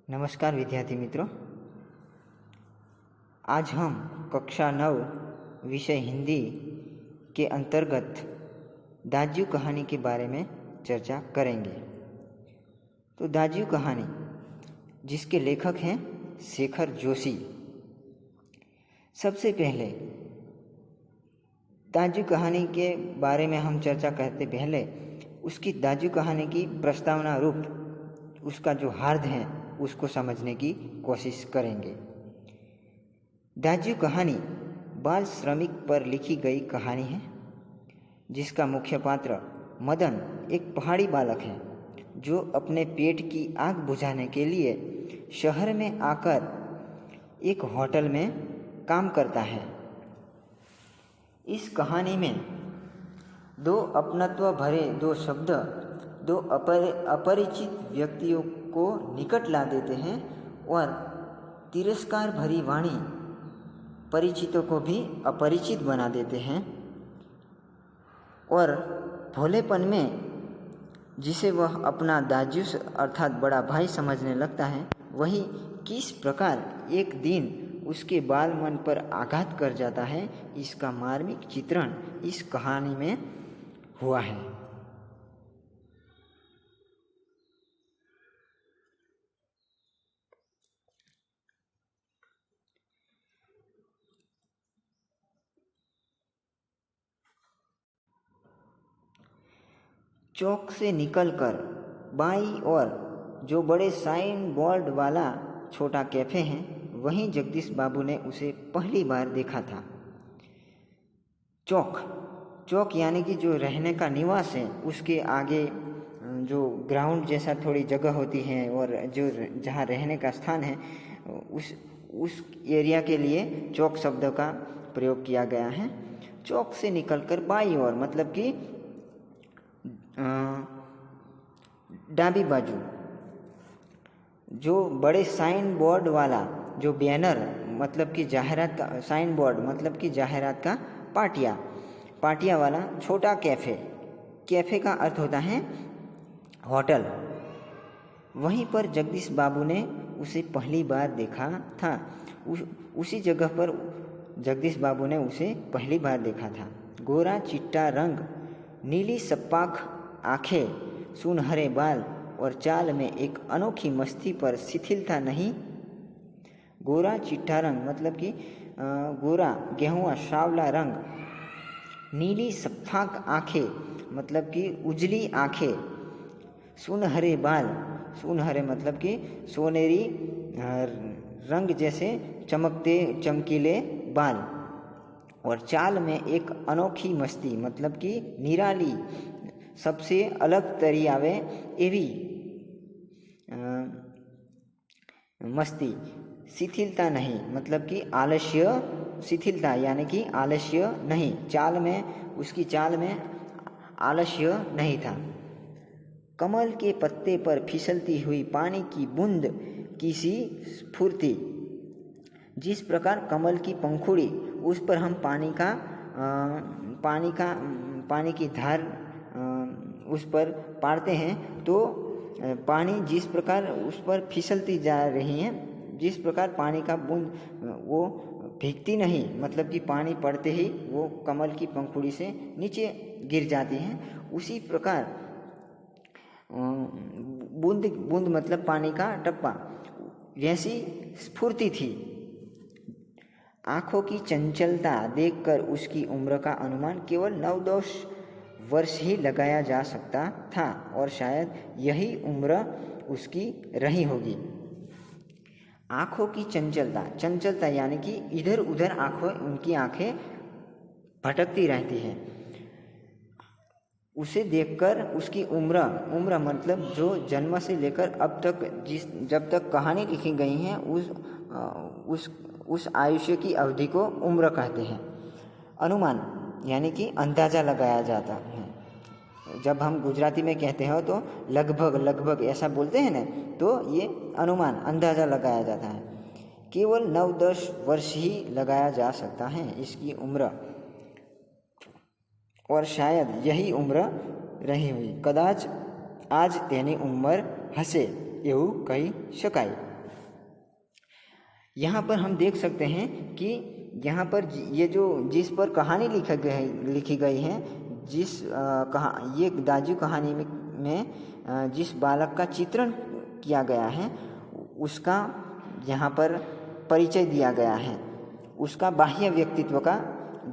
नमस्कार विद्यार्थी मित्रों, आज हम कक्षा 9 विषय हिंदी के अंतर्गत दाजू कहानी के बारे में चर्चा करेंगे। तो दाजू कहानी जिसके लेखक हैं शेखर जोशी। सबसे पहले दाजू कहानी के बारे में हम चर्चा करते पहले उसकी दाजू कहानी की प्रस्तावना रूप उसका जो हार्द है उसको समझने की कोशिश करेंगे। दाजू कहानी बाल श्रमिक पर लिखी गई कहानी है जिसका मुख्य पात्र मदन एक पहाड़ी बालक है जो अपने पेट की आग बुझाने के लिए शहर में आकर एक होटल में काम करता है। इस कहानी में दो अपनत्व भरे दो शब्द दो अपरिचित व्यक्तियों को निकट ला देते हैं और तिरस्कार भरी वाणी परिचितों को भी अपरिचित बना देते हैं। और भोलेपन में जिसे वह अपना दाजू अर्थात बड़ा भाई समझने लगता है, वही किस प्रकार एक दिन उसके बाल मन पर आघात कर जाता है, इसका मार्मिक चित्रण इस कहानी में हुआ है। चौक से निकलकर बाईं ओर जो बड़े साइन बोर्ड वाला छोटा कैफ़े है, वहीं जगदीश बाबू ने उसे पहली बार देखा था। चौक यानी कि जो रहने का निवास है, उसके आगे जो ग्राउंड जैसा थोड़ी जगह होती है और जो जहाँ रहने का स्थान है, उस एरिया के लिए चौक शब्द का प्रयोग किया गया है। चौक से निकलकर बाईं ओर मतलब कि डाबी बाजू जो बड़े साइन बोर्ड वाला जो बैनर मतलब कि जाहिरात का साइन बोर्ड मतलब कि जाहिरात का पाटिया वाला छोटा कैफ़े का अर्थ होता है होटल। वहीं पर जगदीश बाबू ने उसे पहली बार देखा था। उसी जगह पर जगदीश बाबू ने उसे पहली बार देखा था। गोरा चिट्टा रंग, नीली सपाख आंखें, सुनहरे बाल और चाल में एक अनोखी मस्ती पर शिथिलता नहीं। गोरा चिट्टा रंग मतलब कि गोरा गेहुआ सावला रंग, नीली सपाख आंखें मतलब कि उजली आंखें, सुनहरे बाल, सुनहरे मतलब कि सोनेरी रंग जैसे चमकते चमकीले बाल, और चाल में एक अनोखी मस्ती मतलब कि निराली सबसे अलग तरी आवे एवी मस्ती। शिथिलता नहीं मतलब कि आलस्य, शिथिलता यानी कि आलस्य नहीं, चाल में उसकी चाल में आलस्य नहीं था। कमल के पत्ते पर फिसलती हुई पानी की बूंद की सी स्फूर्ति, जिस प्रकार कमल की पंखुड़ी उस पर हम पानी की धार उस पर पारते हैं, तो पानी जिस प्रकार उस पर फिसलती जा रही है, जिस प्रकार पानी का बूंद वो भीगती नहीं मतलब कि पानी पड़ते ही वो कमल की पंखुड़ी से नीचे गिर जाती हैं, उसी प्रकार बूंद मतलब पानी का टप्पा वैसी स्फूर्ति थी। आँखों की चंचलता देखकर उसकी उम्र का अनुमान केवल 9-10 वर्ष ही लगाया जा सकता था और शायद यही उम्र उसकी रही होगी। आँखों की चंचलता यानी कि इधर उधर उनकी आँखें भटकती रहती है। उसे देखकर उसकी उम्र मतलब जो जन्म से लेकर अब तक जब तक कहानी लिखी गई हैं उस आयुष्य की अवधि को उम्र कहते हैं। अनुमान यानी कि अंदाज़ा लगाया जाता है। जब हम गुजराती में कहते हो तो लगभग ऐसा बोलते हैं ना, तो ये अनुमान अंदाज़ा लगाया जाता है। केवल 9-10 वर्ष ही लगाया जा सकता है इसकी उम्र, और शायद यही उम्र रही हुई। कदाच आज तेनी उम्र हसे એવું કહી શકાય। यहाँ पर हम देख सकते हैं कि यहाँ पर ये जो जिस पर कहानी लिखी गई है, ये दाजू कहानी में जिस बालक का चित्रण किया गया है उसका यहाँ पर परिचय दिया गया है। उसका बाह्य व्यक्तित्व का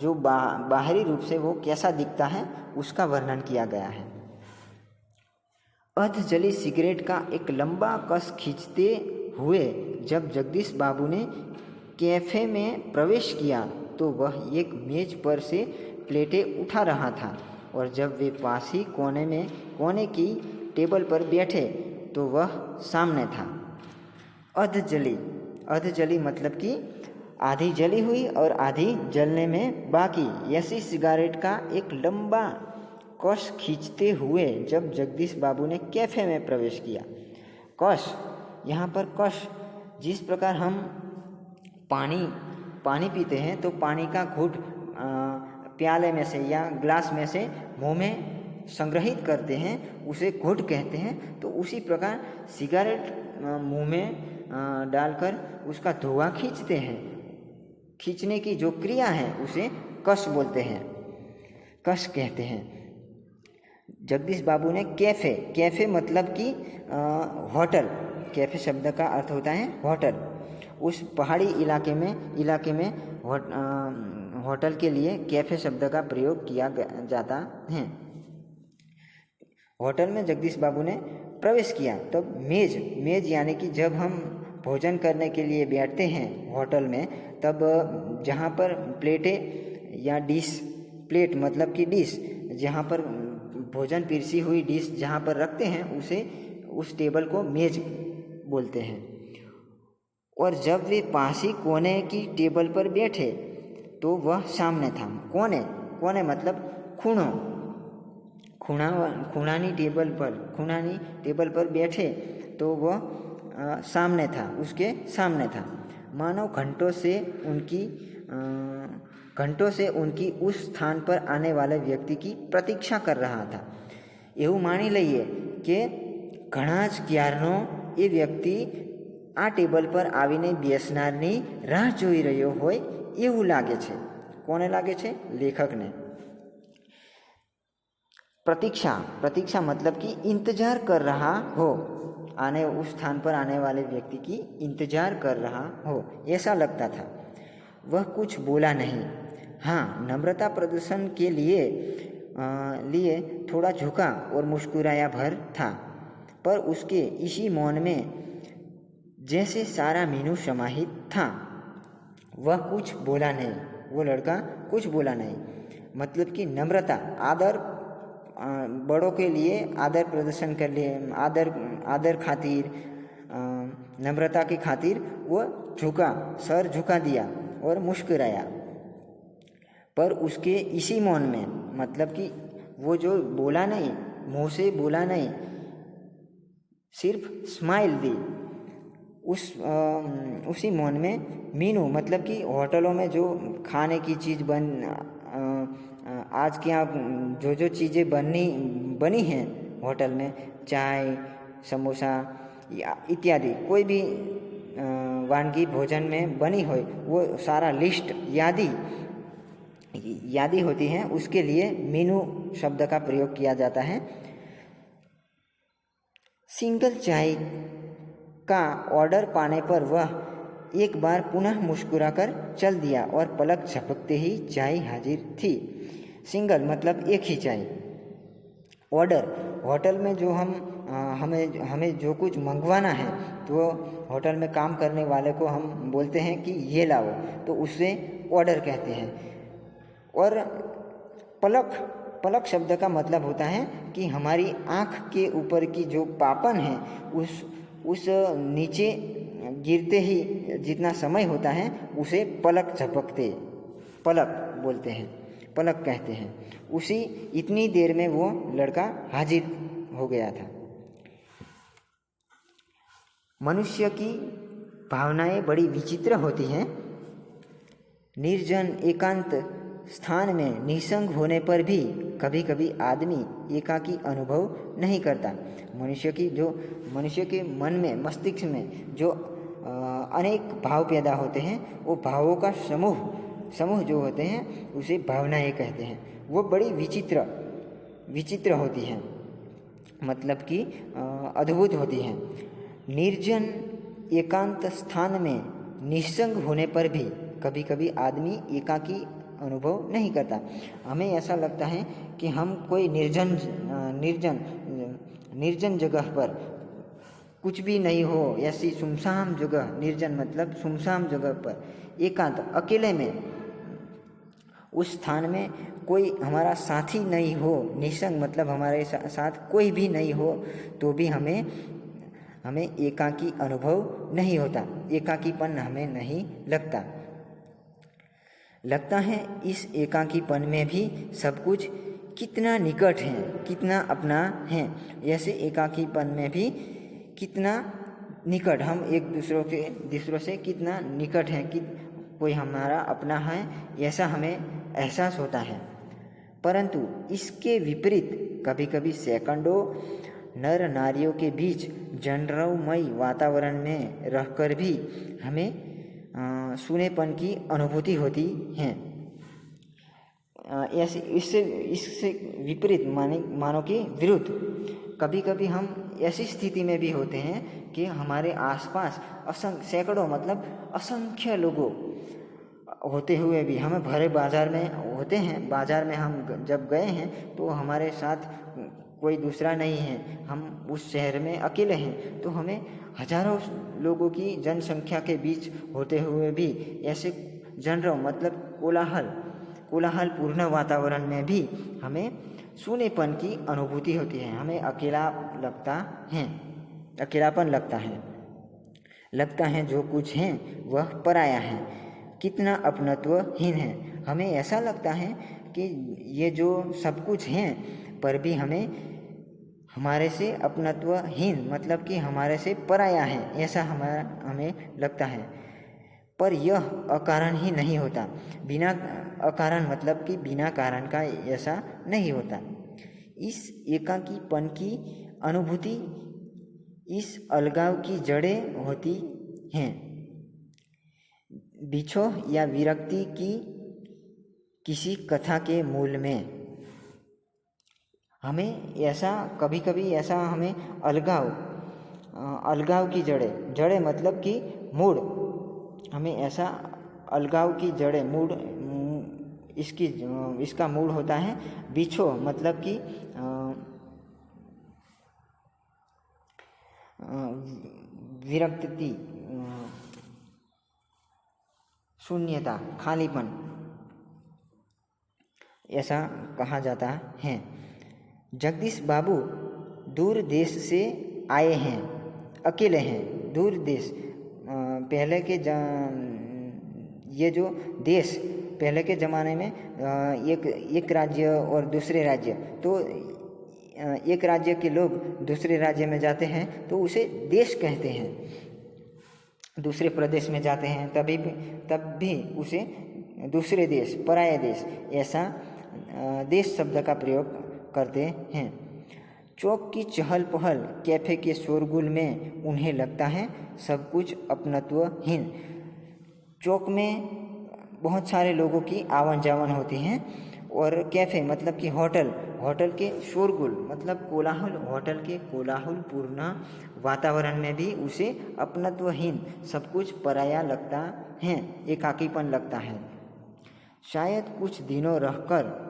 जो बाहरी रूप से वो कैसा दिखता है उसका वर्णन किया गया है। अध जली सिगरेट का एक लंबा कस खींचते हुए जब जगदीश बाबू ने कैफ़े में प्रवेश किया तो वह एक मेज पर से प्लेटें उठा रहा था, और जब वे पास ही कोने की टेबल पर बैठे तो वह सामने था। अध जली मतलब कि आधी जली हुई और आधी जलने में बाकी, ऐसी सिगारेट का एक लंबा कश खींचते हुए जब जगदीश बाबू ने कैफ़े में प्रवेश किया। कश, यहाँ पर कश, जिस प्रकार हम पानी पीते हैं तो पानी का घूंट प्याले में से या ग्लास में से मुंह में संग्रहित करते हैं, उसे घूंट कहते हैं। तो उसी प्रकार सिगारेट मुंह में डालकर उसका धुआं खींचते हैं। खींचने की जो क्रिया है उसे कश बोलते हैं, कश कहते हैं। जगदीश बाबू ने कैफ़े मतलब कि होटल, कैफ़े शब्द का अर्थ होता है होटल। उस पहाड़ी इलाके में होटल के लिए कैफ़े शब्द का प्रयोग किया जाता है। होटल में जगदीश बाबू ने प्रवेश किया तब मेज यानी कि जब हम भोजन करने के लिए बैठते हैं होटल में, तब जहाँ पर प्लेटें या डिश, प्लेट मतलब कि डिश, जहाँ पर भोजन पिरसी हुई डिश जहाँ पर रखते हैं उस टेबल को मेज बोलते हैं। और जब वे पास ही कोने की टेबल पर बैठे तो वह सामने था। कोने मतलब खूणानी टेबल पर बैठे तो वह सामने था, उसके सामने था। मानो घंटों से उनकी उस स्थान पर आने वाले व्यक्ति की प्रतीक्षा कर रहा था। એવું માની લઈએ કે ઘણા જ ક્યારનો એ વ્યક્તિ આ ટેબલ પર આવીને બેસનારની રાહ જોઈ રહ્યો હોય એવું લાગે છે। કોને લાગે છે? લેખકને। प्रतीक्षा मतलब कि इंतजार कर रहा हो, उस स्थान पर आने वाले व्यक्ति की इंतजार कर रहा हो ऐसा लगता था। वह कुछ बोला नहीं। हाँ, नम्रता प्रदर्शन के लिए थोड़ा झुका और मुस्कुराया भर था, पर उसके इसी मौन में जैसे सारा मीनू समाहित था। वह कुछ बोला नहीं, वो लड़का कुछ बोला नहीं। मतलब कि नम्रता, आदर, बड़ों के लिए आदर प्रदर्शन कर लिए, आदर खातिर, नम्रता की खातिर वो सर झुका दिया और मुस्कुराया। पर उसके इसी मौन में, मतलब कि वो जो बोला नहीं, मुंह से बोला नहीं, सिर्फ स्माइल दी। उसी मौन में मीनू मतलब कि होटलों में जो खाने की चीज़ आज के यहाँ जो चीज़ें बनी हैं होटल में, चाय, समोसा इत्यादि, कोई भी वानगी भोजन में बनी हो, वो सारा लिस्ट यादी होती है, उसके लिए मीनू शब्द का प्रयोग किया जाता है। सिंगल चाय का ऑर्डर पाने पर वह एक बार पुनः मुस्कुराकर चल दिया और पलक झपकते ही चाय हाजिर थी। सिंगल मतलब एक ही चाय। ऑर्डर, होटल में जो हमें जो कुछ मंगवाना है तो होटल में काम करने वाले को हम बोलते हैं कि ये लाओ, तो उससे ऑर्डर कहते हैं। और पलक शब्द का मतलब होता है कि हमारी आँख के ऊपर की जो पापन है उस नीचे गिरते ही जितना समय होता है उसे पलक बोलते हैं, पलक कहते हैं। उसी इतनी देर में वो लड़का हाजिर हो गया था। मनुष्य की भावनाएं बड़ी विचित्र होती हैं। निर्जन एकांत स्थान में निसंग होने पर भी कभी कभी आदमी एकाकी अनुभव नहीं करता। मनुष्य के मन में, मस्तिष्क में जो अनेक भाव पैदा होते हैं। वो भावों का समूह जो होते हैं उसे भावनाएं कहते हैं। वो बड़ी विचित्र होती हैं, मतलब कि अद्भुत होती हैं। निर्जन एकांत स्थान में निस्संग होने पर भी कभी कभी आदमी एकाकी अनुभव नहीं करता। हमें ऐसा लगता है कि हम कोई निर्जन जगह पर कुछ भी नहीं हो, ऐसी सुनसान जगह, निर्जन मतलब सुनसान जगह पर एकांत अकेले में, उस स्थान में कोई हमारा साथी नहीं हो, निसंग मतलब हमारे साथ कोई भी नहीं हो, तो भी हमें एकाकी अनुभव नहीं होता, एकाकीपन हमें नहीं लगता है। इस एकाकीपन में भी सब कुछ कितना निकट है, कितना अपना है। ऐसे एकाकीपन में भी कितना निकट, हम एक दूसरों से कितना निकट है, कि कोई हमारा अपना है, ऐसा हमें एहसास होता है। परंतु इसके विपरीत कभी कभी सैकड़ों नर नारियों के बीच जनरवमय वातावरण में रहकर भी हमें सूनेपन की अनुभूति होती है। ऐसे इससे विपरीत मानो कि विरुद्ध कभी कभी हम ऐसी स्थिति में भी होते हैं कि हमारे आसपास सैकड़ों मतलब असंख्य लोगों होते हुए भी हमें भरे बाजार में होते हैं। बाजार में हम जब गए हैं तो हमारे साथ कोई दूसरा नहीं है, हम उस शहर में अकेले हैं, तो हमें हजारों लोगों की जनसंख्या के बीच होते हुए भी ऐसे जनरव मतलब कोलाहल पूर्ण वातावरण में भी हमें सूनेपन की अनुभूति होती है। हमें अकेलापन लगता है जो कुछ है वह पराया है, कितना अपनत्वहीन है। हमें ऐसा लगता है कि ये जो सब कुछ है पर भी हमारे से अपनत्वहीन मतलब कि हमारे से पराया है, ऐसा हमें लगता है। पर यह अकारण ही नहीं होता, बिना अकारण मतलब कि बिना कारण का ऐसा नहीं होता। इस एकाकीपन की अनुभूति, इस अलगाव की जड़ें होती हैं बिछोह या विरक्ति की किसी कथा के मूल में। हमें ऐसा कभी कभी ऐसा हमें अलगाव की जड़ें मतलब कि मूड, हमें ऐसा अलगाव की जड़ें मूड इसका मूड होता है बिछोह मतलब कि विरक्ति, शून्यता, खालीपन, ऐसा कहा जाता है। जगदीश बाबू दूर देश से आए हैं, अकेले हैं, दूर देश। पहले के ये जो देश पहले के ज़माने में एक राज्य और दूसरे राज्य, तो एक राज्य के लोग दूसरे राज्य में जाते हैं तो उसे देश कहते हैं। दूसरे प्रदेश में जाते हैं तब भी उसे दूसरे देश, पराये देश, ऐसा देश शब्द का प्रयोग करते हैं। चौक की चहल पहल, कैफे के शोरगुल में उन्हें लगता है सब कुछ अपनत्वहीन। चौक में बहुत सारे लोगों की आवन जावन होती हैं और कैफ़े मतलब कि होटल के शोरगुल मतलब कोलाहल, होटल के कोलाहलपूर्ण वातावरण में भी उसे अपनत्वहीन, सब कुछ पराया लगता है, एकाकीपन लगता है। शायद कुछ दिनों रहकर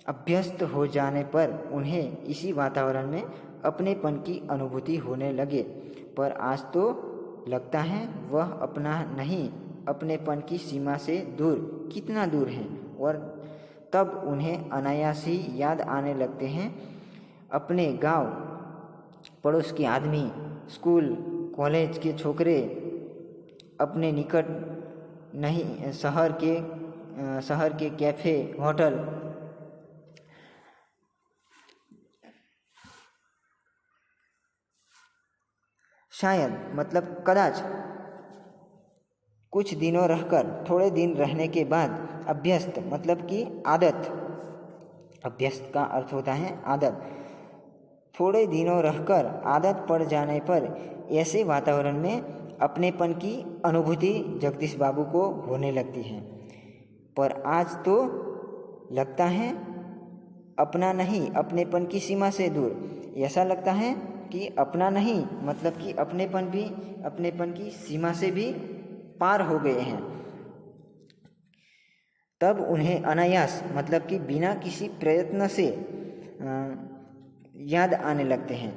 अभ्यस्त हो जाने पर उन्हें इसी वातावरण में अपनेपन की अनुभूति होने लगे, पर आज तो लगता है वह अपना नहीं, अपनेपन की सीमा से दूर, कितना दूर है। और तब उन्हें अनायास ही याद आने लगते हैं अपने गांव, पड़ोस के आदमी, स्कूल कॉलेज के छोकरे, अपने निकट नहीं शहर के कैफ़े, होटल। शायद मतलब कदाच कुछ दिनों रहकर, थोड़े दिन रहने के बाद अभ्यस्त मतलब कि आदत, अभ्यस्त का अर्थ होता है आदत। थोड़े दिनों रहकर आदत पड़ जाने पर ऐसे वातावरण में अपनेपन की अनुभूति जगदीश बाबू को होने लगती है। पर आज तो लगता है अपना नहीं, अपनेपन की सीमा से दूर। ऐसा लगता है कि अपना नहीं मतलब कि अपनेपन की सीमा से भी पार हो गए हैं। तब उन्हें अनायास मतलब कि बिना किसी प्रयत्न से याद आने लगते हैं।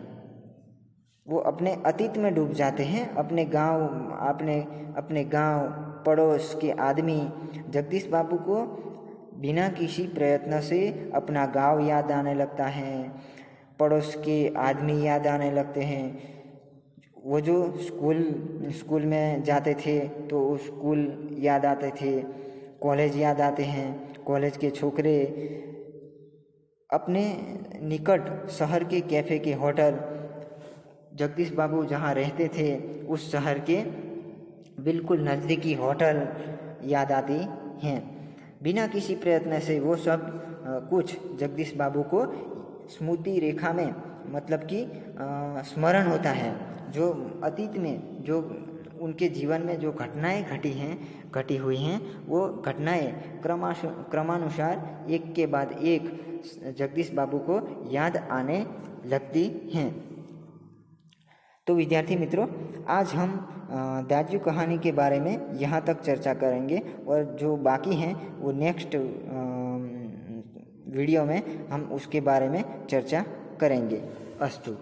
वो अपने अतीत में डूब जाते हैं। अपने गांव पड़ोस के आदमी जगदीश बाबू को बिना किसी प्रयत्न से अपना गांव याद आने लगता है, पड़ोस के आदमी याद आने लगते हैं। वो जो स्कूल में जाते थे तो स्कूल याद आते थे, कॉलेज याद आते हैं, कॉलेज के छोकरे, अपने निकट शहर के कैफ़े के होटल, जगदीश बाबू जहाँ रहते थे उस शहर के बिल्कुल नज़दीकी होटल याद आती हैं। बिना किसी प्रयत्न से वो सब कुछ जगदीश बाबू को स्मृति रेखा में मतलब कि स्मरण होता है। जो अतीत में जो उनके जीवन में जो घटनाएं घटी हुई हैं वो घटनाएं क्रमानुसार एक के बाद एक जगदीश बाबू को याद आने लगती हैं। तो विद्यार्थी मित्रों, आज हम दाजू कहानी के बारे में यहाँ तक चर्चा करेंगे और जो बाकी हैं वो नेक्स्ट वीडियो में हम उसके बारे में चर्चा करेंगे। अस्तु।